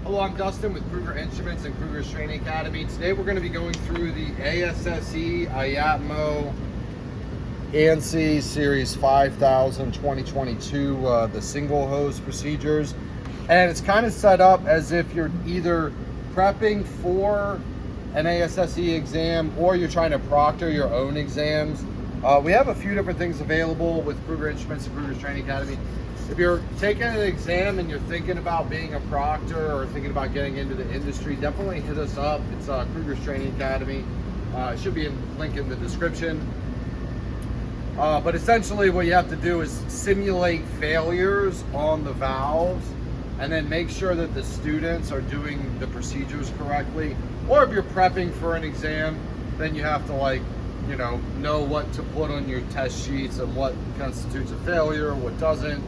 Hello, I'm Dustin with Kruger Instruments and Kruger's Training Academy. Today we're going to be going through the ASSE, IAPMO, ANSI Series 5000 2022, the single hose procedures. And it's kind of set up as if you're either prepping for an ASSE exam or you're trying to proctor your own exams. We have a few different things available with Kruger Instruments and Kruger's Training Academy. If you're taking an exam and you're thinking about being a proctor or thinking about getting into the industry, definitely hit us up. It's Kruger's Training Academy. It should be a link in the description. But essentially what you have to do is simulate failures on the valves and then make sure that the students are doing the procedures correctly. Or if you're prepping for an exam, then you have to know what to put on your test sheets and what constitutes a failure, what doesn't.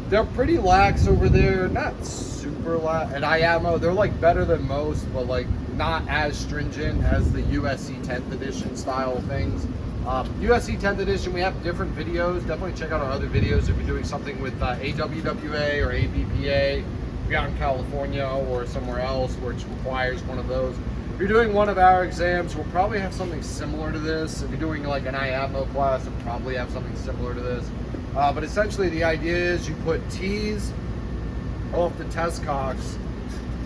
They're pretty lax over there, not super lax. At IAPMO, they're like better than most, but like not as stringent as the USC 10th edition style things. USC 10th edition, we have different videos. Definitely check out our other videos if you're doing something with AWWA or ABPA, if you're out in California or somewhere else where it requires one of those. If you're doing one of our exams, we'll probably have something similar to this. If you're doing like an IAPMO class, we'll probably have something similar to this. But essentially the idea is you put T's off the test cocks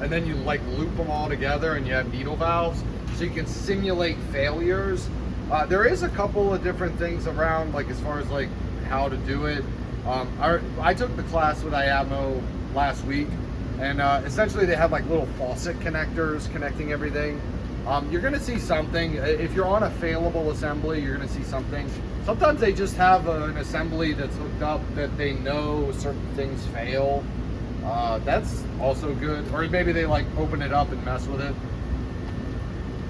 and then you like loop them all together and you have needle valves so you can simulate failures. There is a couple of different things around, like as far as like how to do it. I took the class with IAPMO last week, and essentially they have like little faucet connectors connecting everything. You're gonna see something. If you're on a failable assembly, you're gonna see something. Sometimes they just have an assembly that's hooked up that they know certain things fail. That's also good. Or maybe they like open it up and mess with it.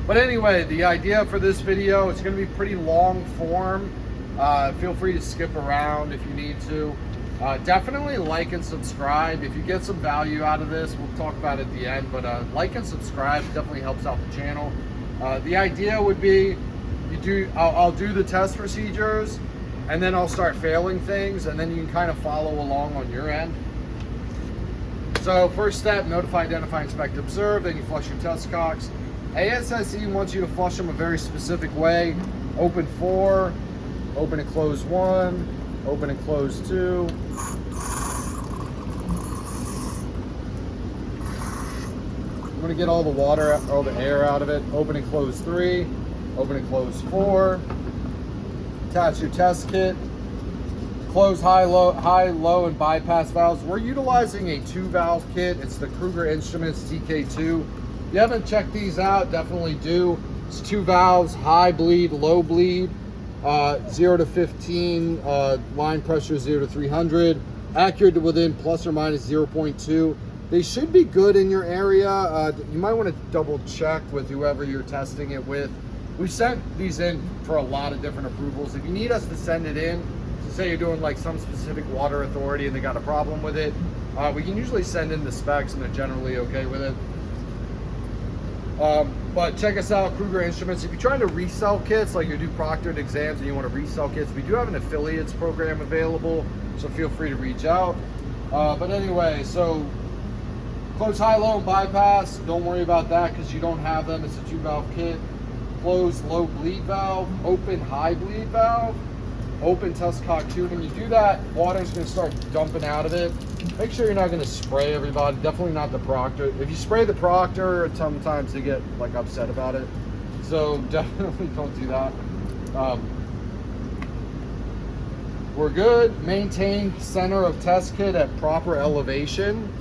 But anyway, the idea for this video, it's gonna be pretty long form. Feel free to skip around if you need to. Definitely like and subscribe. If you get some value out of this, we'll talk about it at the end, but like and subscribe definitely helps out the channel. The idea would be, I'll do the test procedures, and then I'll start failing things, and then you can kind of follow along on your end. So first step, notify, identify, inspect, observe, then you flush your test cocks. ASSE wants you to flush them a very specific way. Open 4, open and close 1, open and close 2. I'm gonna get all the water, all the air out of it. Open and close 3, open and close 4. Attach your test kit. Close high, low, and bypass valves. We're utilizing a 2-valve kit. It's the Kruger Instruments TK2. If you haven't checked these out, definitely do. It's 2 valves, high bleed, low bleed, 0 to 15, line pressure 0 to 300, accurate to within plus or minus 0.2. They should be good in your area. You might want to double check with whoever you're testing it with. We sent these in for a lot of different approvals. If you need us to send it in, so say you're doing like some specific water authority and they got a problem with it, we can usually send in the specs and they're generally okay with it. But check us out, Kruger Instruments. If you're trying to resell kits, like you do proctored exams and you want to resell kits, we do have an affiliates program available, so feel free to reach out. But anyway, so close high, low, and bypass. Don't worry about that because you don't have them. It's a 2-valve kit. Close low bleed valve, open high bleed valve, open test cock 2. When you do that, water's going to start dumping out of it. Make sure you're not going to spray everybody. Definitely not the proctor. If you spray the proctor, sometimes they get like upset about it. So definitely don't do that. We're good. Maintain center of test kit at proper elevation.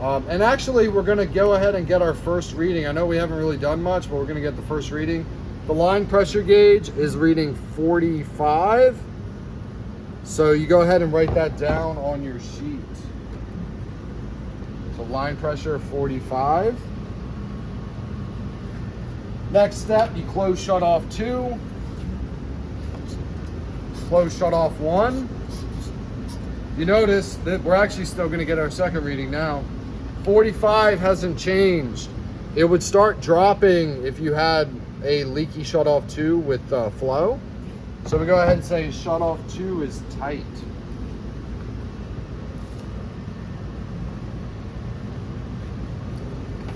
And actually, we're going to go ahead and get our first reading. I know we haven't really done much, but we're going to get the first reading. The line pressure gauge is reading 45. So you go ahead and write that down on your sheet. So line pressure 45. Next step, you close shut off 2. Close shut off 1. You notice that we're actually still going to get our second reading now. 45 hasn't changed. It would start dropping if you had a leaky shut off 2 with flow. So we go ahead and say shut off 2 is tight.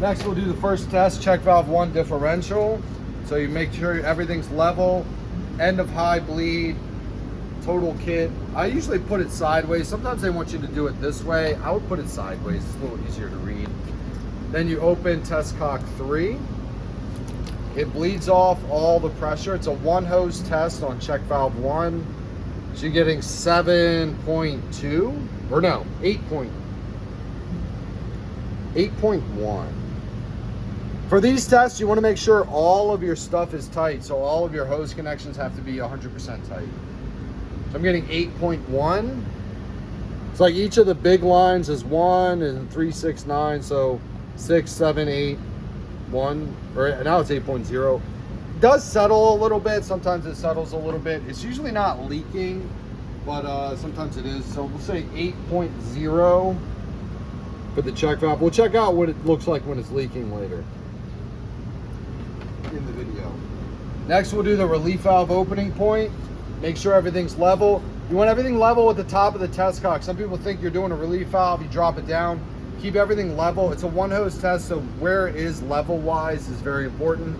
Next, we'll do the first test, check valve 1 differential. So you make sure everything's level, end of high bleed, total kit. I usually put it sideways. Sometimes they want you to do it this way. I would put it sideways. It's a little easier to read. Then you open test cock 3. It bleeds off all the pressure. It's a 1 hose test on check valve 1. So you're getting 7.2, or no, 8.1. For these tests, you want to make sure all of your stuff is tight. So all of your hose connections have to be 100% tight. So I'm getting 8.1. It's like each of the big lines is 1 and 3, 6, 9. So 6, 7, 8, 1, or now it's 8.0. It does settle a little bit. Sometimes it settles a little bit. It's usually not leaking, but sometimes it is. So we'll say 8.0 for the check valve. We'll check out what it looks like when it's leaking later in the video. Next, we'll do the relief valve opening point. Make sure everything's level. You want everything level at the top of the test cock. Some people think you're doing a relief valve, you drop it down. Keep everything level. It's a 1 hose test, so where it is level wise is very important.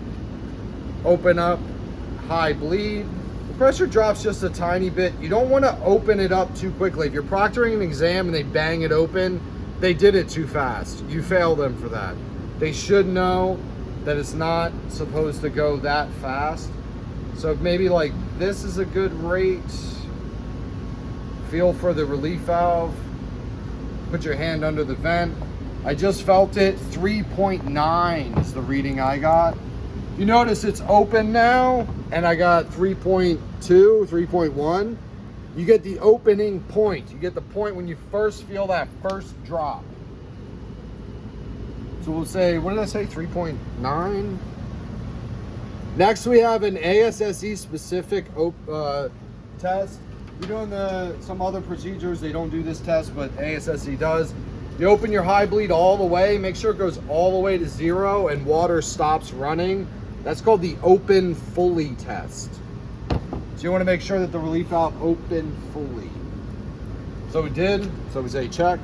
Open up, high bleed. The pressure drops just a tiny bit. You don't want to open it up too quickly. If you're proctoring an exam and they bang it open, they did it too fast. You fail them for that. They should know that it's not supposed to go that fast. So maybe like this is a good rate. Feel for the relief valve. Put your hand under the vent. I just felt it. 3.9 is the reading I got. You notice it's open now, and I got 3.2, 3.1. You get the opening point. You get the point when you first feel that first drop. So we'll say, what did I say, 3.9? Next, we have an ASSE specific test. You're doing some other procedures, they don't do this test, but ASSE does. You open your high bleed all the way, make sure it goes all the way to 0 and water stops running. That's called the open fully test. So you want to make sure that the relief valve opened fully. So it did, so we say check.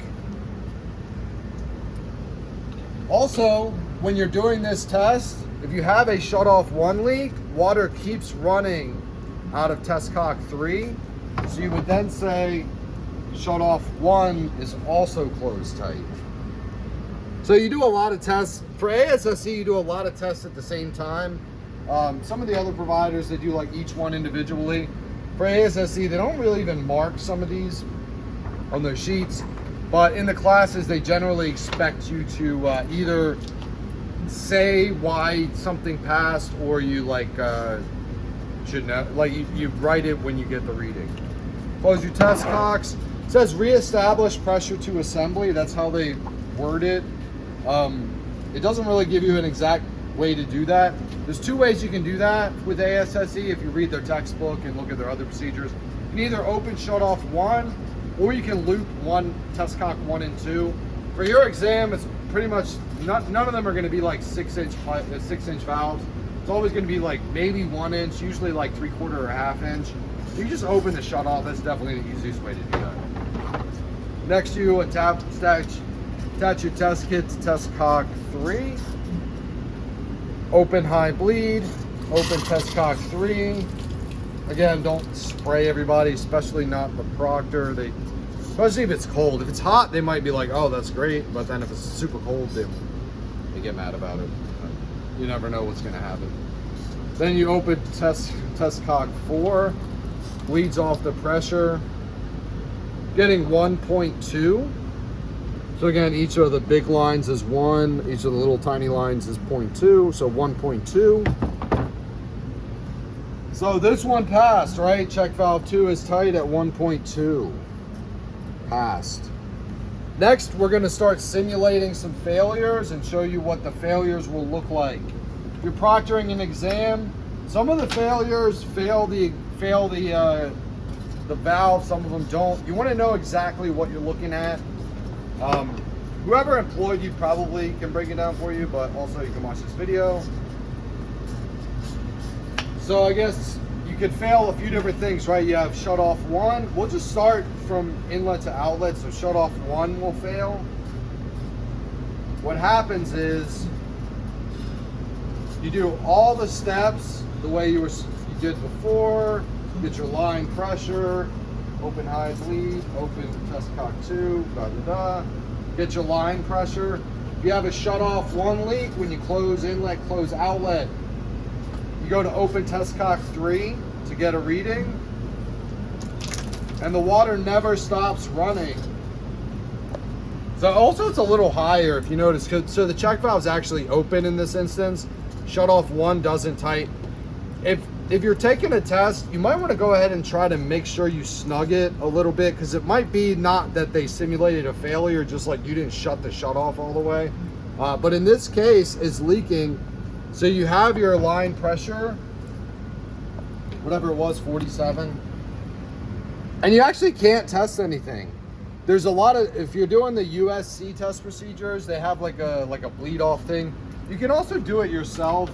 Also, when you're doing this test, if you have a shut-off 1 leak, water keeps running out of test cock 3. So you would then say shut-off 1 is also closed tight. So you do a lot of tests. For ASSE, you do a lot of tests at the same time. Some of the other providers, they do like each one individually. For ASSE, they don't really even mark some of these on their sheets. But in the classes, they generally expect you to either say why something passed, or you like should know, like you write it when you get the reading. Close your test cocks. It says reestablish pressure to assembly. That's how they word it. It doesn't really give you an exact way to do that. There's 2 ways you can do that with ASSE if you read their textbook and look at their other procedures. You can either open shut off 1, or you can loop test cock 1 and 2. For your exam, it's pretty much none of them are going to be like 6-inch valves. It's always going to be like maybe 1 inch, usually like 3/4 or 1/2 inch. You just open the shut off. That's definitely the easiest way to do that. Next, you attach your test kit to test cock 3. Open high bleed. Open test cock 3. Again, don't spray everybody, especially not the Proctor. Especially if it's cold. If it's hot, they might be like, oh, that's great. But then if it's super cold, they get mad about it. You never know what's going to happen. Then you open test cock 4. Bleeds off the pressure. Getting 1.2. So again, each of the big lines is 1. Each of the little tiny lines is 0.2. So 1.2. So this one passed, right? Check valve 2 is tight at 1.2. Passed. Next, we're going to start simulating some failures and show you what the failures will look like. If you're proctoring an exam, some of the failures fail the valve, some of them don't. You want to know exactly what you're looking at. Whoever employed you probably can break it down for you, but also you can watch this video. So I guess you could fail a few different things, right? You have shut off 1. We'll just start from inlet to outlet. So shut off 1 will fail. what happens is you do all the steps the way you did before. Get your line pressure, open high bleed, open test cock 2, get your line pressure. If you have a shut off 1 leak, when you close inlet, close outlet, you go to open test cock 3 to get a reading, and the water never stops running. So also it's a little higher if you notice, so the check valve is actually open in this instance. Shut off 1 doesn't tighten. If you're taking a test, you might want to go ahead and try to make sure you snug it a little bit, because it might be not that they simulated a failure, just like you didn't shut the shut off all the way. But in this case, it's leaking. So you have your line pressure, whatever it was, 47. And you actually can't test anything. There's a lot of, if you're doing the USC test procedures, they have like a bleed off thing. You can also do it yourself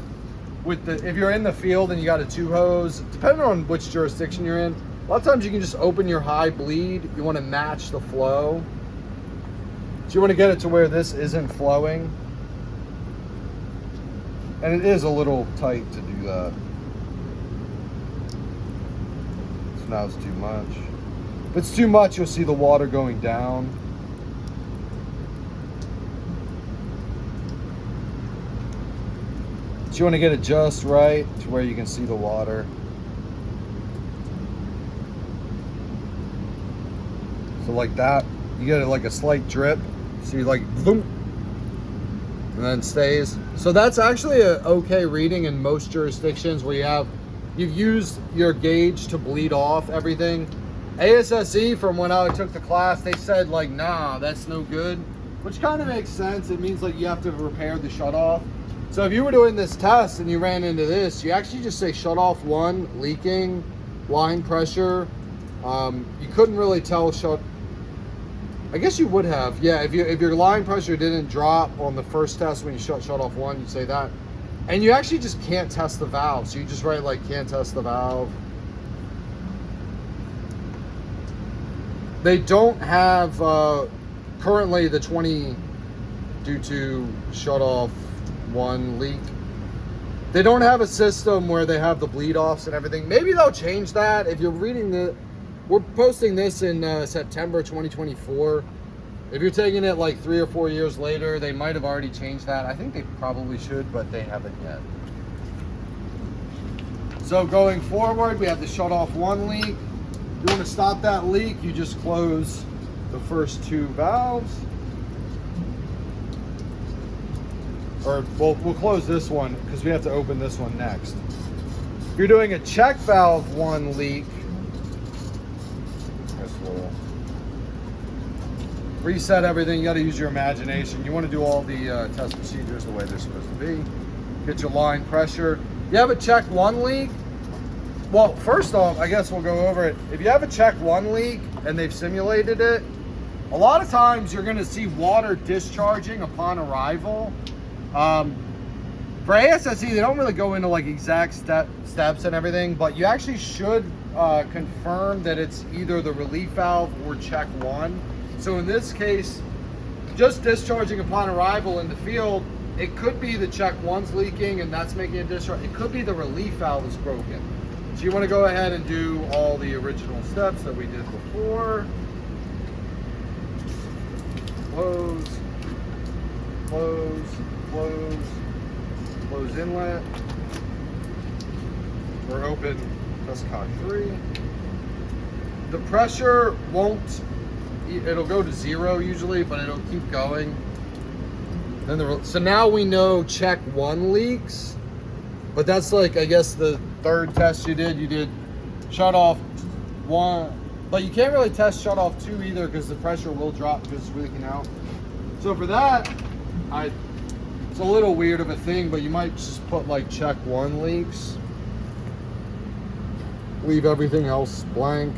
with if you're in the field and you got a 2 hose, depending on which jurisdiction you're in. A lot of times you can just open your high bleed. You want to match the flow. So you want to get it to where this isn't flowing. And it is a little tight to do that. So now it's too much. If it's too much, you'll see the water going down. So you want to get it just right to where you can see the water. So like that, you get it like a slight drip. So you like boom, and then stays. So that's actually an okay reading in most jurisdictions where you've used your gauge to bleed off everything. ASSE, from when I took the class, they said like, nah, that's no good, which kind of makes sense. It means like you have to repair the shutoff. So if you were doing this test and you ran into this, you actually just say shut off 1, leaking, line pressure. You couldn't really tell I guess you would have. Yeah, if your line pressure didn't drop on the first test when you shut off 1, you'd say that. And you actually just can't test the valve. So you just write like can't test the valve. They don't have currently the 20 due to shut off 1 leak. They don't have a system where they have the bleed offs and everything. Maybe they'll change that. If you're reading we're posting this in September 2024. If you're taking it like 3 or 4 years later, they might have already changed that. I think they probably should, but they haven't yet. So going forward, we have the shut off 1 leak. If you want to stop that leak, you just close the first 2 valves. Or we'll close this one because we have to open this one next. If you're doing a check valve 1 leak, we'll reset everything. You got to use your imagination. You want to do all the test procedures the way they're supposed to be. Get your line pressure. You have a check 1 leak. Well, first off, I guess we'll go over it. If you have a check 1 leak and they've simulated it, a lot of times you're going to see water discharging upon arrival. For ASSE, they don't really go into like exact steps and everything, but you actually should confirm that it's either the relief valve or check 1. So in this case, just discharging upon arrival in the field, it could be the check 1's leaking and that's making a discharge. It could be the relief valve is broken. So you want to go ahead and do all the original steps that we did before. Close, close, close, close inlet, or open test cock 3. The pressure won't, it'll go to 0 usually, but it'll keep going. Then so now we know check 1 leaks, but that's like, I guess the 3rd test you did shut off 1, but you can't really test shut off 2 either because the pressure will drop because it's leaking out. So for that, it's a little weird of a thing, but you might just put like check 1 leaks. Leave everything else blank.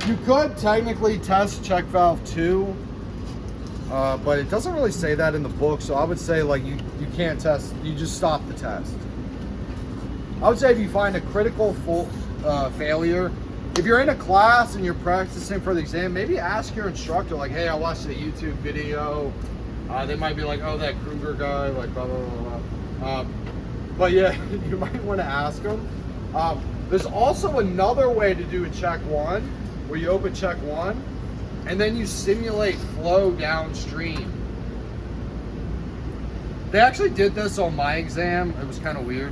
You could technically test check valve 2, but it doesn't really say that in the book. So I would say like you can't test, you just stop the test. I would say if you find a critical failure, if you're in a class and you're practicing for the exam, maybe ask your instructor, like, hey, I watched a YouTube video. They might be like, oh, that Kruger guy, like, blah, blah, blah, blah. But yeah, you might want to ask them. There's also another way to do a check one, where you open check one, and then you simulate flow downstream. They actually did this on my exam. It was kind of weird.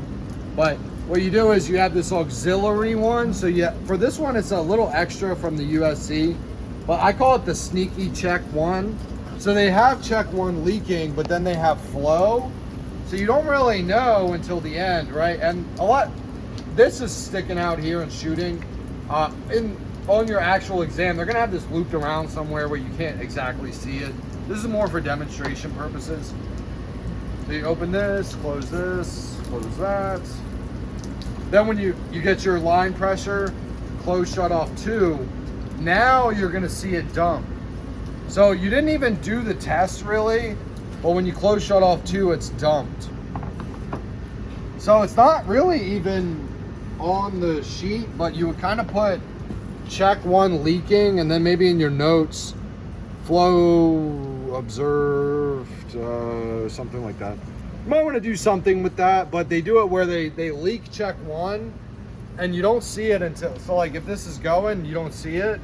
But what you do is you have this auxiliary one. So yeah, for this one, it's a little extra from the USC, but I call it the sneaky check one. So they have check one leaking, but then they have flow. So you don't really know until the end, right? And this is sticking out here and shooting. On your actual exam, they're gonna have this looped around somewhere where you can't exactly see it. This is more for demonstration purposes. So you open this, close that. Then when you get your line pressure, close shut off 2, now you're gonna see it dump. So you didn't even do the test really, but when you close shut off 2, it's dumped. So it's not really even on the sheet, but you would kind of put check 1 leaking, and then maybe in your notes, flow observed, something like that. You might want to do something with that, but they do it where they leak check 1 and you don't see it until, so like if this is going, you don't see it.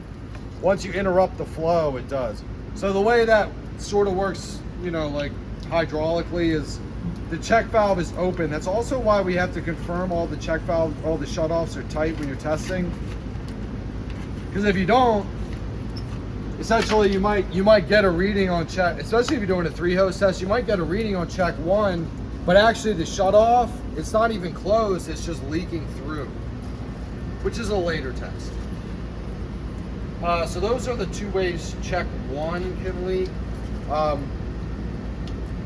Once you interrupt the flow, it does. So the way that sort of works, you know, like hydraulically, is the check valve is open. That's also why we have to confirm all the check valve, all the shutoffs are tight when you're testing. Because if you don't, essentially you might get a reading on check, especially if you're doing a 3-hose test, you might get a reading on check 1, but actually the shutoff, it's not even closed, it's just leaking through, which is a later test. So those are the 2 ways check 1 can leak.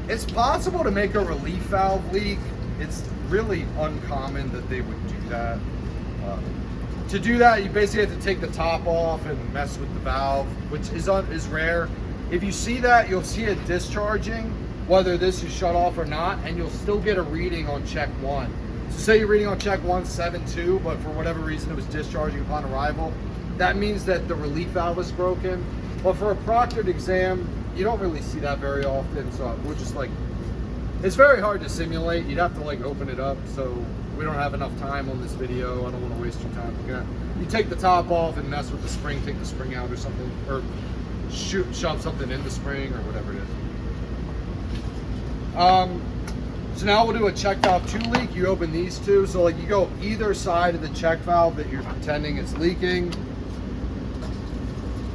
It's possible to make a relief valve leak. It's really uncommon that they would do that. To do that, you basically have to take the top off and mess with the valve, which is rare. If you see that, you'll see it discharging, whether this is shut off or not, and you'll still get a reading on check 1. So say you're reading on check 1 7.2, but for whatever reason it was discharging upon arrival, that means that the relief valve is broken. But for a proctored exam, you don't really see that very often, so we're just like, it's very hard to simulate. You'd have to like open it up, so we don't have enough time on this video. I don't want to waste your time. You take the top off and mess with the spring, take the spring out or something, or shove something in the spring or whatever it is. So now we'll do a check valve 2 leak. You open these 2, so like you go either side of the check valve that you're pretending it's leaking.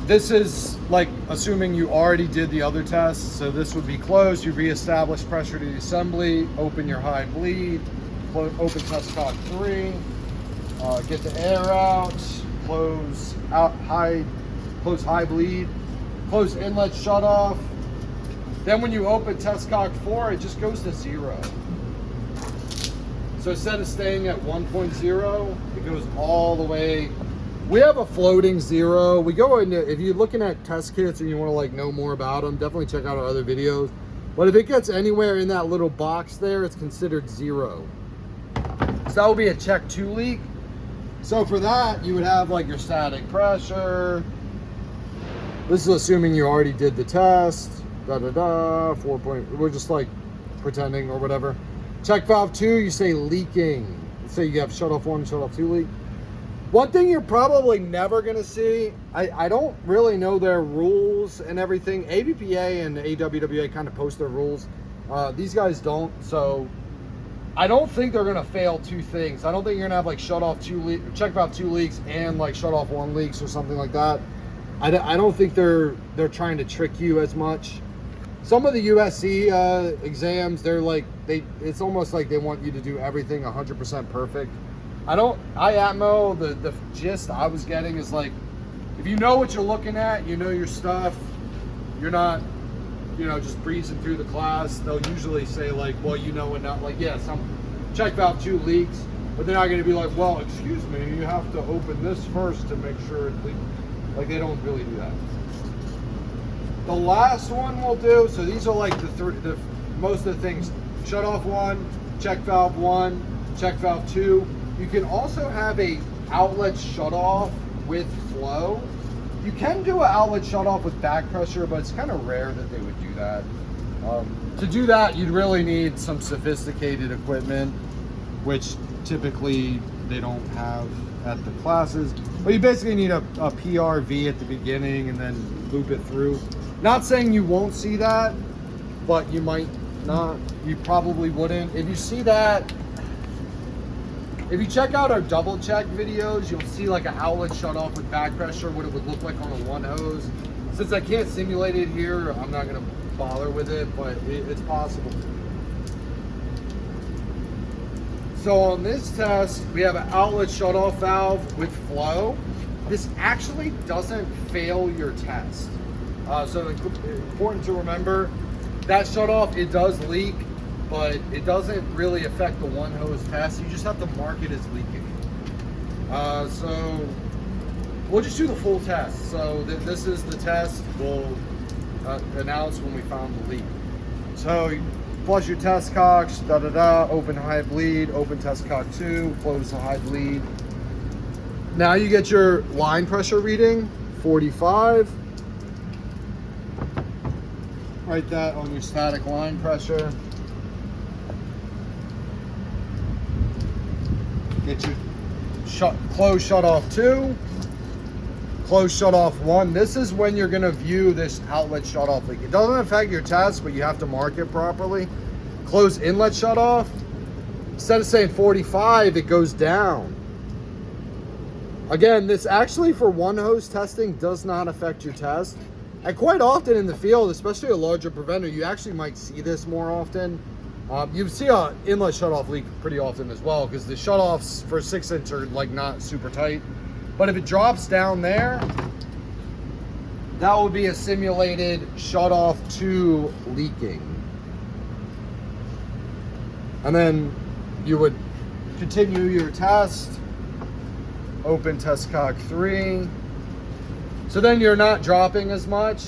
This is like assuming you already did the other tests, so this would be closed. You reestablish pressure to the assembly, open your high bleed, open test cock 3, get the air out, close high bleed, close inlet shut off. Then when you open test cock 4, it just goes to 0. So instead of staying at 1.0, it goes all the way. We have a floating 0. We go into, if you're looking at test kits and you want to like know more about them, definitely check out our other videos. But if it gets anywhere in that little box there, it's considered 0. So that would be a check 2 leak. So for that, you would have like your static pressure. This is assuming you already did the test. 4 point, we're just like pretending or whatever. Check valve 2, you say leaking. Let's say you have shut off 1, shut off 2 leak. One thing you're probably never gonna see, I don't really know their rules and everything. ABPA and AWWA kind of post their rules. These guys don't, so I don't think they're gonna fail 2 things. I don't think you're gonna have like shut off 2 leak, check valve 2 leaks and like shut off 1 leaks or something like that. I don't think they're trying to trick you as much. Some of the USC exams, they're like, it's almost like they want you to do everything 100% perfect. IAPMO, the gist I was getting is like, if you know what you're looking at, you know your stuff, you're not, just breezing through the class, they'll usually say like, well, you know, and not like, yeah, some check valve 2 leaks, but they're not going to be like, well, excuse me, you have to open this first to make sure it leaks. Like, they don't really do that. The last one we'll do, so these are like the most of the things, shut off 1, check valve 1, check valve 2. You can also have a outlet shut off with flow. You can do an outlet shut off with back pressure, but it's kind of rare that they would do that. To do that, you'd really need some sophisticated equipment, which typically they don't have at the classes. But you basically need a PRV at the beginning and then loop it through. Not saying you won't see that, but you might not. You probably wouldn't. If you see that, if you check out our double check videos, you'll see like an outlet shut off with back pressure, what it would look like on a one hose. Since I can't simulate it here, I'm not gonna bother with it, but it's possible. So on this test, we have an outlet shut off valve with flow. This actually doesn't fail your test. So important to remember, that shut off, it does leak, but it doesn't really affect the one hose test. You just have to mark it as leaking. So we'll just do the full test. So this is the test. We'll announce when we found the leak. So you flush your test cocks, open high bleed, open test cock 2, close the high bleed. Now you get your line pressure reading, 45. Write that on your static line pressure. Get your close shut off 2, close shut off 1. This is when you're gonna view this outlet shut off leak. It doesn't affect your test, but you have to mark it properly. Close inlet shut off. Instead of saying 45, it goes down. Again, this actually for one hose testing does not affect your test. And quite often in the field, especially a larger preventer, you actually might see this more often. You see an inlet shutoff leak pretty often as well, because the shutoffs for 6-inch are like not super tight. But if it drops down there, that would be a simulated shutoff 2 leaking. And then you would continue your test, open test cock 3. So then you're not dropping as much.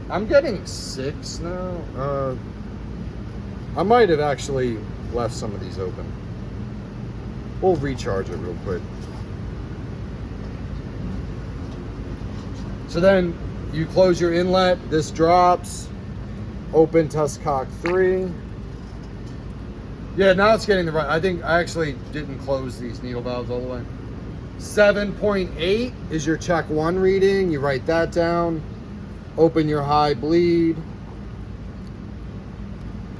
I'm getting 6 now. I might have actually left some of these open. We'll recharge it real quick. So then you close your inlet, this drops, open test cock 3. Yeah, now it's getting the right. I think I actually didn't close these needle valves all the way. 7.8 is your check 1 reading. You write that down. Open your high bleed.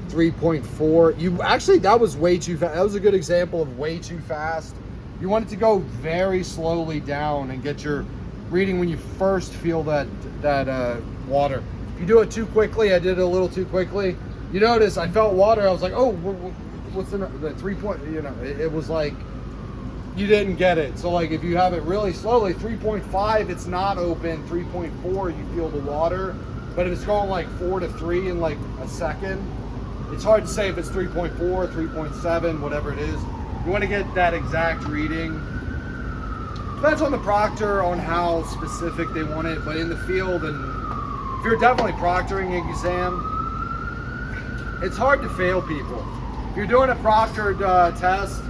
3.4. You actually, that was way too fast. That was a good example of way too fast. You want it to go very slowly down and get your reading when you first feel that water. If you do it too quickly, I did it a little too quickly. You notice I felt water. I was like, oh, what's the 3 point? You know, it was like you didn't get it. So like if you have it really slowly, 3.5, it's not open. 3.4, you feel the water. But if it's going like 4 to 3 in like a second, it's hard to say if it's 3.4, 3.7, whatever it is. You want to get that exact reading. Depends on the proctor on how specific they want it, but in the field, and if you're definitely proctoring an exam, it's hard to fail people. If you're doing a proctored test,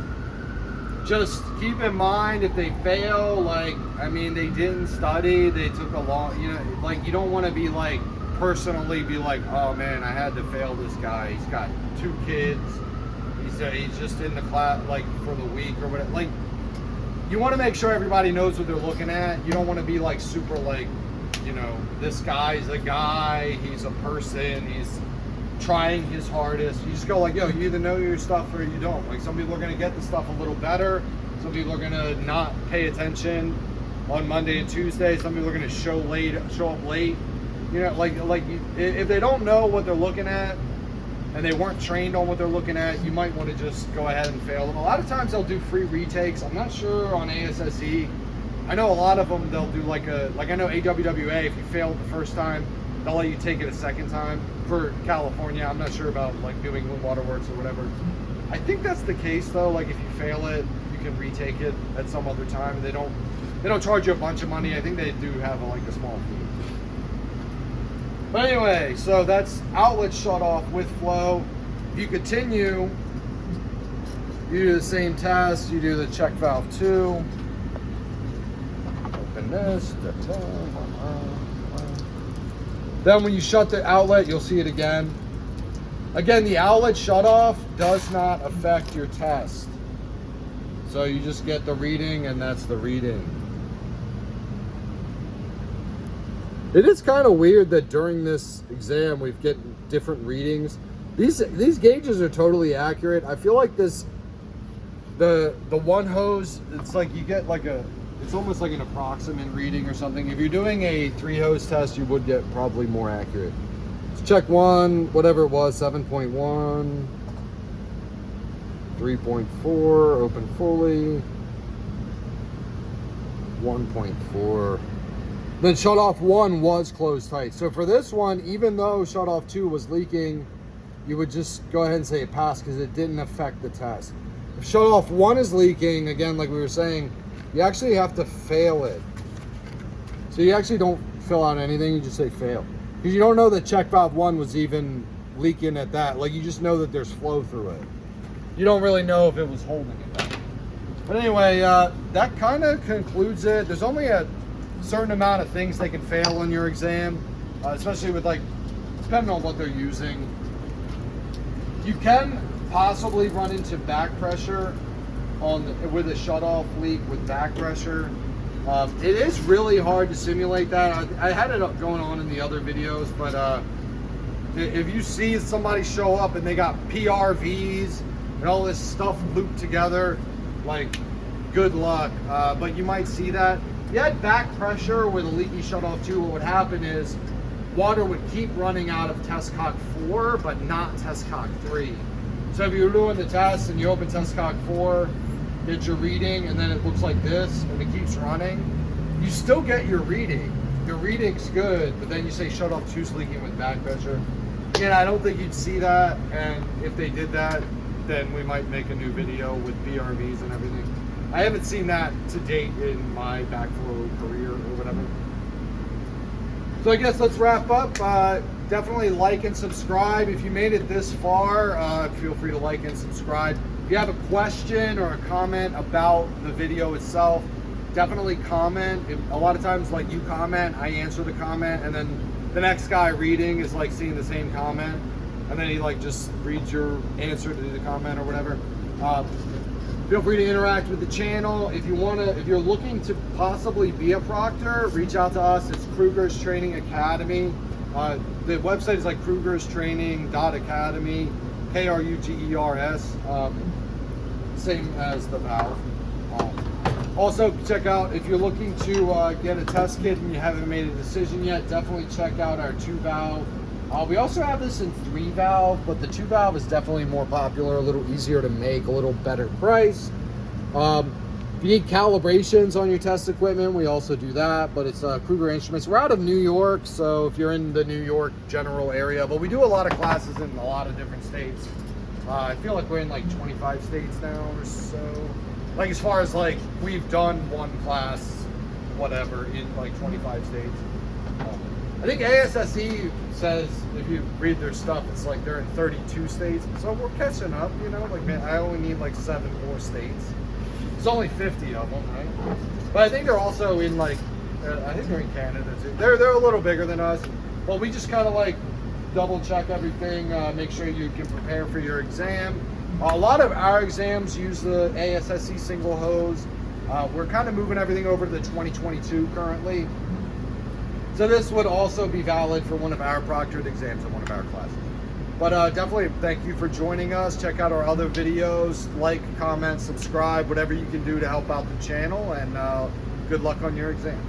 just keep in mind if they fail, like, I mean, they didn't study, they took a long, you know, like you don't want to be like, personally be like, oh man, I had to fail this guy. He's got 2 kids. He's just in the class like for the week or whatever. Like, you want to make sure everybody knows what they're looking at. You don't want to be like super like, you know, this guy's a guy. He's a person. He's trying his hardest. You just go like, yo, you either know your stuff or you don't. Like some people are gonna get the stuff a little better. Some people are gonna not pay attention on Monday and Tuesday. Some people are gonna show up late. You know, like if they don't know what they're looking at and they weren't trained on what they're looking at, you might want to just go ahead and fail them. A lot of times they'll do free retakes. I'm not sure on ASSE. I know a lot of them, they'll do like I know AWWA, if you failed the first time, they'll let you take it a second time. For California, I'm not sure about like New England Waterworks or whatever. I think that's the case though. Like if you fail it, you can retake it at some other time. They don't charge you a bunch of money. I think they do have like a small fee. But anyway, so that's outlet shut off with flow. If you continue, you do the same test. You do the check valve 2. Open doing this. Then when you shut the outlet, you'll see it again. Again, the outlet shutoff does not affect your test. So you just get the reading, and that's the reading. It is kind of weird that during this exam we've get different readings. These gauges are totally accurate. I feel like the one hose, it's like you get like it's almost like an approximate reading or something. If you're doing a 3-hose test, you would get probably more accurate. Let's check one, whatever it was, 7.1, 3.4, open fully, 1.4. Then shutoff 1 was closed tight. So for this one, even though shutoff 2 was leaking, you would just go ahead and say it passed because it didn't affect the test. If shutoff 1 is leaking, again, like we were saying, you actually have to fail it. So you actually don't fill out anything, you just say fail. Because you don't know that check valve 1 was even leaking at that. Like, you just know that there's flow through it. You don't really know if it was holding it back. But anyway, that kind of concludes it. There's only a certain amount of things they can fail on your exam, especially with, like, depending on what they're using. You can possibly run into back pressure with a shutoff leak with back pressure. It is really hard to simulate that. I had it going on in the other videos, but if you see somebody show up and they got PRVs and all this stuff looped together, like, good luck. But you might see that. If you had back pressure with a leaky shutoff 2, what would happen is water would keep running out of test cock 4, but not test cock 3. So if you're doing the test and you open test cock 4, get your reading, and then it looks like this, and it keeps running, you still get your reading. Your reading's good, but then you say shutoff 2's leaking with back pressure. And I don't think you'd see that, and if they did that, then we might make a new video with BRVs and everything. I haven't seen that to date in my backflow career or whatever. So I guess let's wrap up. Definitely like and subscribe. If you made it this far, feel free to like and subscribe. If you have a question or a comment about the video itself, definitely comment. A lot of times, like, you comment, I answer the comment, and then the next guy reading is like seeing the same comment, and then he like just reads your answer to the comment or whatever. Feel free to interact with the channel. If you're looking to possibly be a proctor, reach out to us. It's Kruger's Training Academy. The website is like krugerstraining.academy, K-R-U-G-E-R-S, same as the valve. Also, check out, if you're looking to get a test kit and you haven't made a decision yet, definitely check out our 2-valve. We also have this in 3-valve, but the 2-valve is definitely more popular, a little easier to make, a little better price. If you need calibrations on your test equipment, we also do that, but it's Kruger Instruments. We're out of New York, so if you're in the New York general area, but we do a lot of classes in a lot of different states. I feel like we're in like 25 states now or so. Like, as far as like, we've done one class, whatever, in like 25 states. I think ASSE says, if you read their stuff, it's like they're in 32 states. So we're catching up, you know, like, man, I only need like 7 more states. It's only 50 of them, right? But I think they're also in like, I think they're in Canada too. They're a little bigger than us. Well, we just kind of like double check everything, make sure you can prepare for your exam. A lot of our exams use the ASSE single hose. We're kind of moving everything over to the 2022 currently. So this would also be valid for one of our proctored exams in one of our classes. But definitely thank you for joining us. Check out our other videos, like, comment, subscribe, whatever you can do to help out the channel, and good luck on your exam.